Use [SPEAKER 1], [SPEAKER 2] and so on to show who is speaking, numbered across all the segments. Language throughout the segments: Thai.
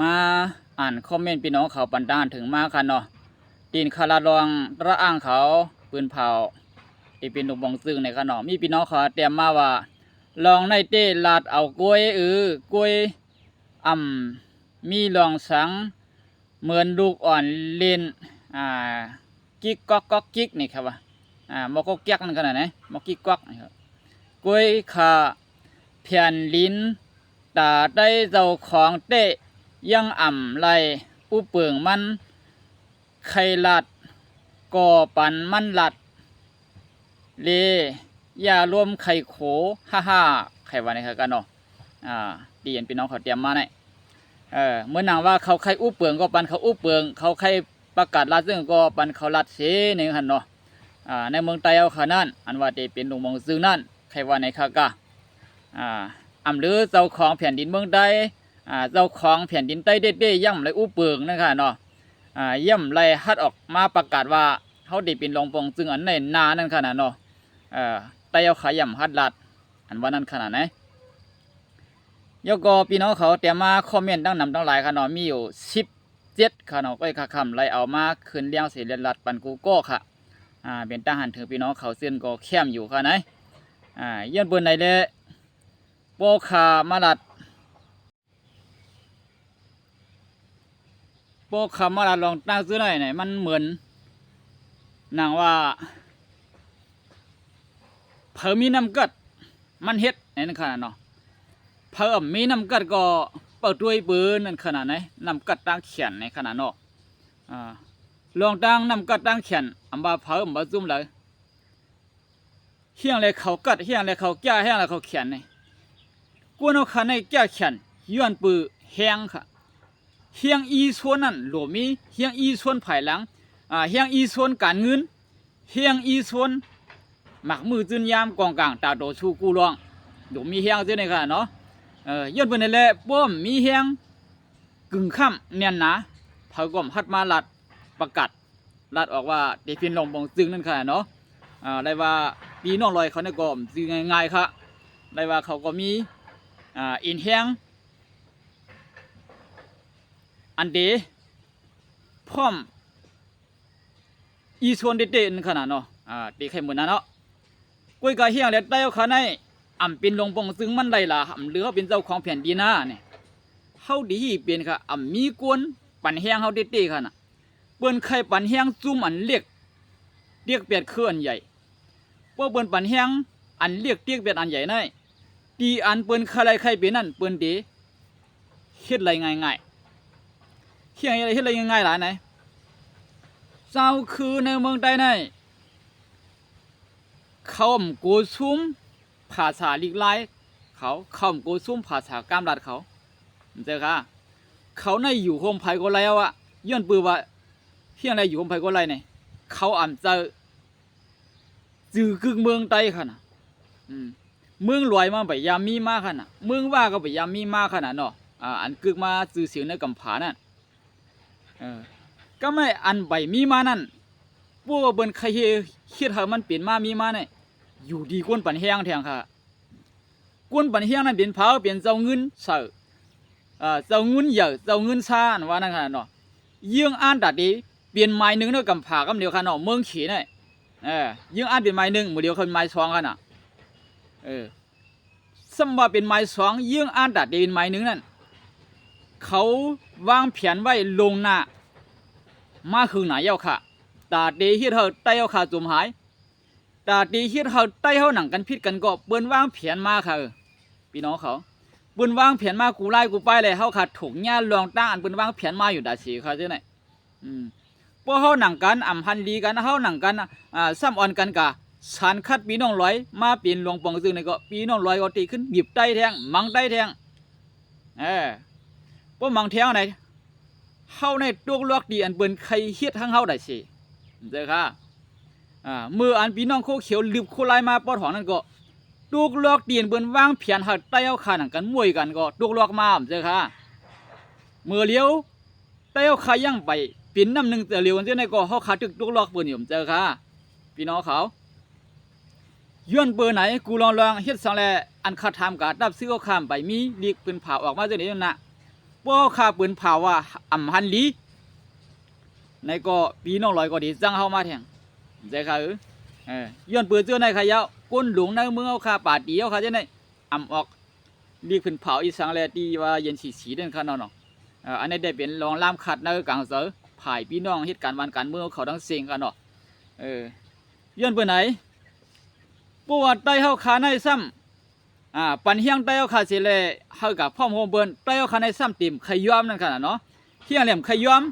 [SPEAKER 1] มาอ่านคอมเมนต์พี่น้องเขาปันด้านถึงมาค่ะเนาะตีนคาราลองระอ้างเขาปืนเผาที่เป็นลูกบองซึ่งในค่ะเนาะมีพี่น้องเขาเตรียมมาว่าลองในเต้ลาดเอากล้วยกล้วยมีลองสังเหมือนลูกอ่อนเล่นกิ๊กก๊อกก๊อกกิ๊กนี่ครับว่ามอกก๊กนั่นขนาดไหนมอกิ๊กก๊อกนี่ครับกล้วยขาเพียนลิ้นตาได้เจ้าของเต้ยังไรผู้เปิงมันไข่ลัดก่อปันมันลัดเลอย่ารวมไข่โขฮ่าไข่วันนี้ครับกันเนาะตีเห็นพี่น้องเขาเตรียมมาเนี่ยเมื่อนางว่าเขาไข่อู้เปิงก็ปันเขาอู้เปิงเขาไข่ประกาศลัดซึ่งก็ปันเขาลัดเสนี่ครับเนาะในเมืองไต้เอาขนาดอันว่าจะเป็นหลวงมองซึ่งนั่นไข่วันในข้ากะหรือเจ้าของแผ่นดินเมืองใดเจ้าของแผ่นดินใต้เด้ย่ำไรอู้เปิงนะคะเนาะย่ำไรฮัดออกมาประกาศว่าเขาได้เป็นหลวงปองซึ่งอันในนานั่นขนาดเนาะไต้เอาขาย่ำฮัดลัดอันว่านั้นขนาดไหนยกก็พี่น้องเขาแต่มาคอมเมนต์ตั้งนำตั้งหลายขนาดมีอยู่17ขนาดก็ค่าคำไรเอามาคืนเลี้ยงเสียเรียนรัดปันกูโก้ค่ะเป็นทหารถึงพี่น้องเขาเส้นก็เข้มอยู่ค่ะไหนย้อนบนไหนเลยโปขามาลัดโปขามาลัดลองตั้งซื้อหน่อยไหนมันเหมือนนางว่าเพิ่มมีน้ำกัดมันเฮ็ดนั่นขนาดเนาะเพิ่มมีน้ำกัดก็เปิดด้วยปืนนั่นขนาดไหนน้ำกัดตั้งเขียนในขนาดเนาะลองตั้งน้ำกัดตั้งเขียนบาเพิ่มบาซุ่มเลยเฮียงเลยเขากัดเฮียงเลยเขาแก่เฮียงเลยเขาเขียนนี่กวนเอาขันในแก่เขียนย้อนปือแหงค่ะเฮียงอีส่วนนั่นหลวมีเฮียงอีส่วนภายหลังเฮียงอีส่วนการเงินเฮียงอีส่วนหมักมือจืนยามกองกลางตาโดชูกูร้องหลวมีเฮียงเจ้านี่ค่ะเนาะย้อนปืนนี่แหละป้อมมีเฮียงกึ่งค่ำเนียนหนาเผาก่อมฮัดมาลัดประกาศลัดออกว่าเดฟินลงบองซึ่งนั่นค่ะเนาะได้ว่าปีน้องลอยเขาเนี่ยก็ซื้อง่ายๆค่ะได้ว่าเขาก็มีอินเฮียงอันเดพร้อมอีส่วนเด็ดๆขนาดเนาะตีไข่เหมือนนั้นเนาะกุ้ยกะเฮียงเล็ดได้เขาในเป็นลงปองซึ่งมันได้ละเหลือเป็นเจ้าของแผ่นดินนะเนี่ยเฮาดีเป็นค่ะมีกวนปั่นเฮียงเฮาเด็ดๆค่ะน่ะเปิ้นไข่ปั่นเฮียงซุ่มอันเรียกเปียดเคลื่อนใหญ่พวกเปิ้นปั่นเฮียงอันเรียกเปียดอันใหญ่นั่นตีอันเปิ้นใครเป็นนั่นเปิ้นดีเฮ็ดไรง่ายๆเฮียงอะไรเฮ็ดไรง่ายๆหลายไหนเจ้าคือในเมืองใดในเขาโกซุ่มภาษาลิกไลเขาโกซุ่มภาษากามรัดเขาเจอค่ะเขาในอยู่โฮมไผก็แล้วอะย้อนปือว่าเฮียงอะไรอยู่โฮมไผก็ไรเนี่ยเขาเจอจื้อกึ่งเมืองใต้ค่ะนะเมืองลอยมาไปยามมีมาขนาดเมืองว่าก็ไปยามมีมาขนาดเนาะอันกึกมาซื้อเสียงในกำผานั่นก็ไม่อันใบมีมานั่นพวกเบิ้นใครคิดหามันเปลี่ยนมามีมาเนี่ยอยู่ดีกวนปันแห้งแทงค่ะกวนปันแห้งนั่นเป็นเผาเปลี่ยนเจ้าเงินเสือเจ้าเงินเยอะเจ้าเงินซ่านว่านั่นขนาดเนาะยื่งอ่านดัดดีเปลี่ยนไม้หนึ่งในกำผากำเดียวขนาดเมืองขี่เนี่ยยื่งอ่านเป็นไม้หนึ่งมือเดียวคนไม้สองกันน่ะสมว่าเป็นไม้สองยื่งอ่านดัดดีเป็นไม้หนึ่งนั่นเขาวางแผนไว้ลงหน้ามาคือหนาเย้าค่ะตาดีที่เธอไต้เย้าค่ะจุ่มหายตาดีที่เธอไต้เย้าหนังกันพิษกันก็เปิ้นวางแผนมาค่ะพี่น้องเขาเปิ้นวางแผนมากูไล่กูไปเลยเขาขาดถุงหญ้าลองตั้งอันเปิ้นวางแผนมาอยู่ดาสีค่ะเจ้าไหนพวกเขาหนังกันพันดีกันเขาหนังกันซ้ำอ่อนกันกะสารคัดปีน้องร้อยมาเปลี่ยนหลวงปองซึ่งในก็ปีน้องร้อยก็ตีขึ้นหยิบไต้แทงมังไต้แทงพวกมังแทงไหนเฮาในตัวลวกดีอันเปิ้นใครเฮ็ดทั้งเฮาได้สิเจ้าค่ะเมื่ออันพี่น้องโคเขียวลืบโคไลมาปอดหองนั่นก็ตุกลอกเตียนเปิ้นวางเพียนหัดไต้เอาขาหนังกันมวยกันก็ตุกลอกมาเจ้าค่ะเมื่อเลี้ยวไต้เอาขาย่างไปปิ่นน้ำหนึ่งแต่เลี้ยวเจ้าในก็เฮาขาตึกตุกลอกเปิ้นอยู่เจ้าค่ะพี่น้องเขาย้อนเปิ้นไหนกูลองเฮ็ดสังแลอันคาถามกะดับซื้อข้ามไปมีลีกเปิ้นผ่าออกมาเจ้านี้น่ะ ป้อข้าปืนเผาว่าอ่ำหันลีในก็ปีน้องลอยก็ดีจังเฮามาแทงใจค่ะย้อนปืนเจอในขยะก้นหลวงในเมืองเอาข้าป่าตีเอาข้าจะไหนอ่ำออกดีขึ้นเผาอีสังแลตีว่าเย็นสีเด่นข้าเนาะอันนี้ได้เป็นรองล่ามขัดในกลางเสือผายพี่น้องเหตุการณ์วันการเมืองเขาทั้งเสียงกันเนาะย้อนปืนไหนปวดไตเฮาขาในซ้ำปันเฮียงไตเอาขาเสียเลยเฮากับพ่อมโฮมเบิ้นไตเอาขาในซ้ำติ่มขย้อมนั่นขนาดเนาะเฮียงเหลี่ยมขย้อม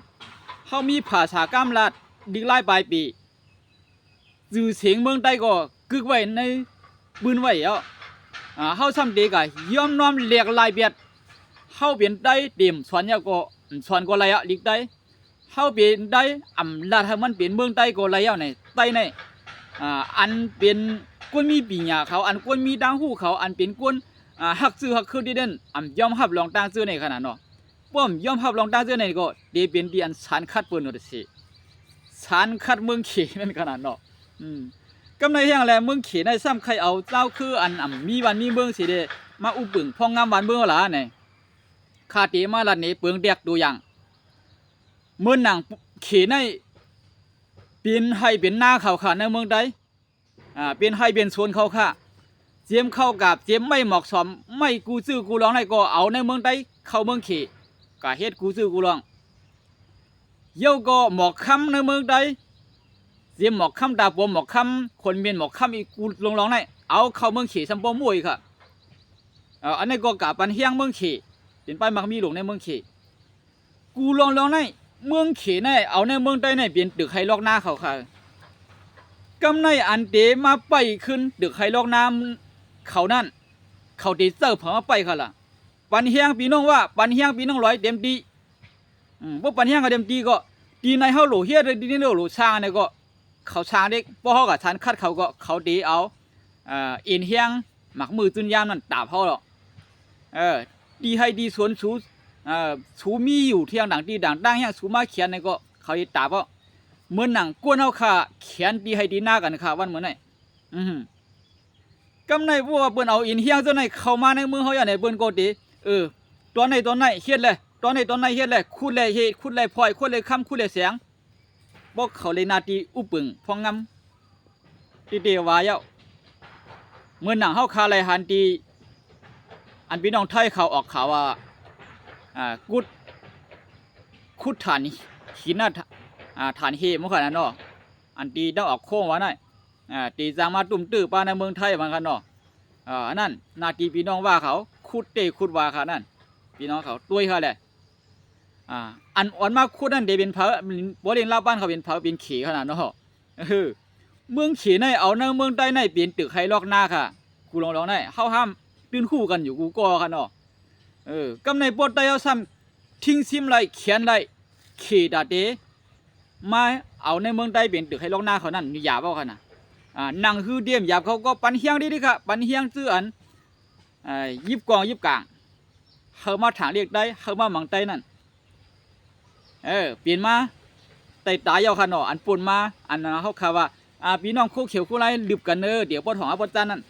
[SPEAKER 1] เฮามีภาษากล้ามลาดดิกไล่ปลายปีจื่อเสียงเมืองไตก็กึกไว้ในปืนไว้เอาเฮาซ้ำเด็กย้อมน้อมเลียกลายเบียดเฮาเปลี่ยนไตติ่มสวนยาก็สวนก็ไรอ่ะดิกไตเฮาเปลี่ยนไตลาดให้มันเปลี่ยนเมืองไตก็ไรเอาในไตในอันเป็นกวนมีปีญาเขาอันกวนมีดังหูเขาอันเป็นกวนฮักซื้อฮักคือดีเด่นยอมรับรองตั้งซื้อในขนาดเนาะป้อมยอมรับรองตั้งซื้อในก็เดเป็นดีอันสารคัดปืนหมดสิสารคัดเมืองเขนั่นขนาดเนาะกำในแห่งแหล่เมืองเขในซ้ำใครเอาเจ้าคืออันมีวันมีเมืองสิเดมาอุปึงพองงามวันเมืองหล่ะเนี่ยคาตีมาลัดนี้เปลืองเด็กดูอย่างเมืองหนังเขในเป็นให้เป็นหน้าเขาขาในเมืองใดเป็นให้เป็นส่วนเขาค่ะเจียมเข้ากับเจียมไม่เหมาะสมไม่กูซื้อกูร้องในก็เอาในเมืองใดเข้าเมืองเขกะเฮ็ดกูซื้อกูร้องเยี่ยวก็หมอกคำในเมืองใดเจียมหมอกคำดาบวมหมอกคำคนเมียนหมอกคำอีกกูลงร้องในเอาเข้าเมืองเขสัมปมวยค่ะอันนี้ก็กะปันเฮียงเมืองเขเป็นไปมักมีหลงในเมืองเขกูลองในเมืองเขในเอาในเมืองใดในเปลี่ยนตึกไฮลอกหน้าเขาค่ะกำในอันเดมาไปขึ้นดึกไฮลอกน้ำเขานั่นเขาตีเสิร์ฟมาไปค่ะล่ะปันเฮียงปีน้องว่าปันเฮียงปีน้องร้อยเต็มตีพวกปันเฮียงก็เต็มตีก็ตีในเฮาโหลเฮียเลยดีนี่โหลช้างเนี่ยก็เขาช้างเด็กพวกเขากับฉันคัดเขาก็เขาตีเอาอินเฮียงหมักมือจุนยามนั่นตาเขาหรอกดีให้ดีสวนสูมีอยู่เที่ยงดังดีดังดังเฮียงสูมาเขียนเนี่ยก็เขาตาเพราะเมื่อหนังกวนเอาค่ะเขียนดีให้ดีหน้ากันค่ะวันเหมือนไหนกำในพวกเปิ้นเอาอินเฮียงเจ้าไหนเข้ามาในมือเขาอย่างไหนเปิ้นก็ดีตัวไหนเฮ็ดเลยตัวไหนเฮ็ดเลยคูดเลยเฮ็ดคูดเลยพลอยคูดเลยคำคูดเลยเสียงบอกเขาเลยนาทีอุปึงพองงำตีเดียวว่าเย้าเมื่อหนังเขาคาเลยหันตีอันพี่น้องไทยเขาออกข่าวว่ากุดคุดฐานหินน่ะฐานเฮมันขนาดนั้นเนาะอันตีต้องออกโค้งวะนั่นตีจางมาตุ่มตื้อป้าในเมืองไทยมันกันเนาะนั่นนาทีพี่น้องว่าเขาคุดคุดว่าเขานั่นพี่น้องเขาตุ้ยเขาแหละอันอ่อนมากคุดนั่นเดเป็นเผาบ่เรียนลาบ้านเขาเป็นเผาเป็นขี่ขนาดเนาะเมืองขี่ในเอาในเมืองใต้ในเปลี่ยนตึกไฮลอกหน้าค่ะกูลองได้เข้าห้ามตื่นคู่กันอยู่กูก็ค่ะเนาะกำในปวดไตเอาซ้ำทิ้งซิมไรเขียนไรขี่ดาเดมาเอาในเมืองใต้เป็นตึกไฮลอกหน้าเขานั่นมีหยาบเอาค่ะนะนั่งคือเดียมหยาบเขาก็ปันเฮียงดีค่ะปันเฮียงซื้ออันยิบกองยิบกลางเขามาถางเรียกได้เขามาหมังไตนั่นเปลี่ยนมาไตตายเอาค่ะเนาะอันปุ่นมาอันเขาข่าวว่าพี่น้องโคเขียวโคไรลืบกันเดี๋ยวปอดของอาปอดจันนั่น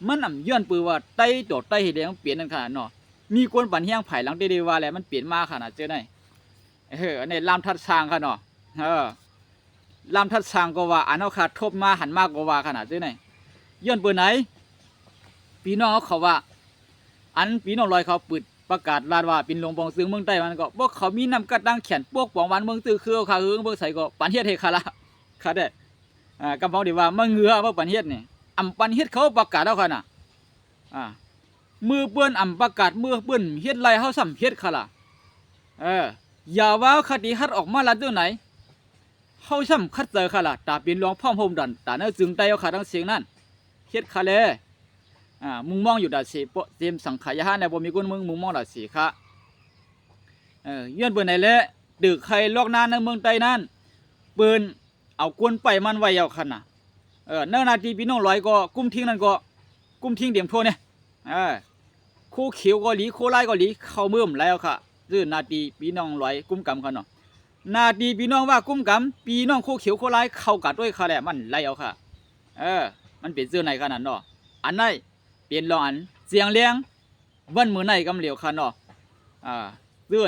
[SPEAKER 1] มันย้อนปือว่าไตโดดไตเหียงเปลี่ยนนั่นค่ะเนาะมีคนปันเฮียงไผ่หลังได้ว่าแล้วมันเปลี่ยนมาค่ะนะเจ้าไหนอันนี้ลามทัดช้างค่ะเนาะลามทัดช้างก็ว่าอันเอาขาดทบมาหันมากก็ว่าขนาดเจ้าไหนย้อนปืนไหนพี่น้องเขาว่าอันพี่น้องลอยเขาปิดประกาศลาดว่าเป็นหลวงปองซื้อเมืองใต้มันก็พวกเขามีนำกระดังแขนพวกปองวันเมืองตื้อคือเขาเมืองใส่ก็ปันเฮ็ดเฮคาละค่ะได้กำเพาดีว่าเมื่อเงือว่าปันเฮ็ดนี่ปันเฮ็ดเขาประกาศเอาค่ะน่ะมือเปื้อนประกาศมือเปื้อนเฮ็ดไรเขาซ้ำเฮ็ดค่ะล่ะอย่าว่าคดีฮัดออกมาละตัวไหนเขาซ้ำคัดเจอค่ะล่ะตาเป็นหลวงพ่อโฮมดันตาเนื้อจึงไตเอาค่ะทั้งเสียงนั่นเฮ็ดค่ะเลยมุงมองอยู่ดัดสีเตรียมสังขายาในบ่มีคนมุงมองดัดสีค่ะย้อนเปื้อนไหนเลยดึกใครลอกนานในเมืองใต้นั่นเปื้อนเอากวนไปมันไว้เอาค่ะน่ะเนื้อนาทีพี่น้องลอยก็กุ้มทิ้งนั่นก็กุ้มทิ้งเดี่ยมโทเนี่ยคู่เขียวก็หลีคู่ไล่ก็หลีเข้าเมื่อมแล้วค่ะซื่อนาทีพี่น้องลอยกุ้มกำค่ะเนาะนาทีพี่น้องว่ากุ้มกำพี่น้องคู่เขียวคู่ไล่เข้ากัดด้วยค่ะแหละมันไล่เอาค่ะมันเป็นซื่อไหนขนาดเนาะอันไหนเปลี่ยนรองอันเสียงเลี้ยงวันมือไหนกำเหลียวค่ะเนาะ ซื้อ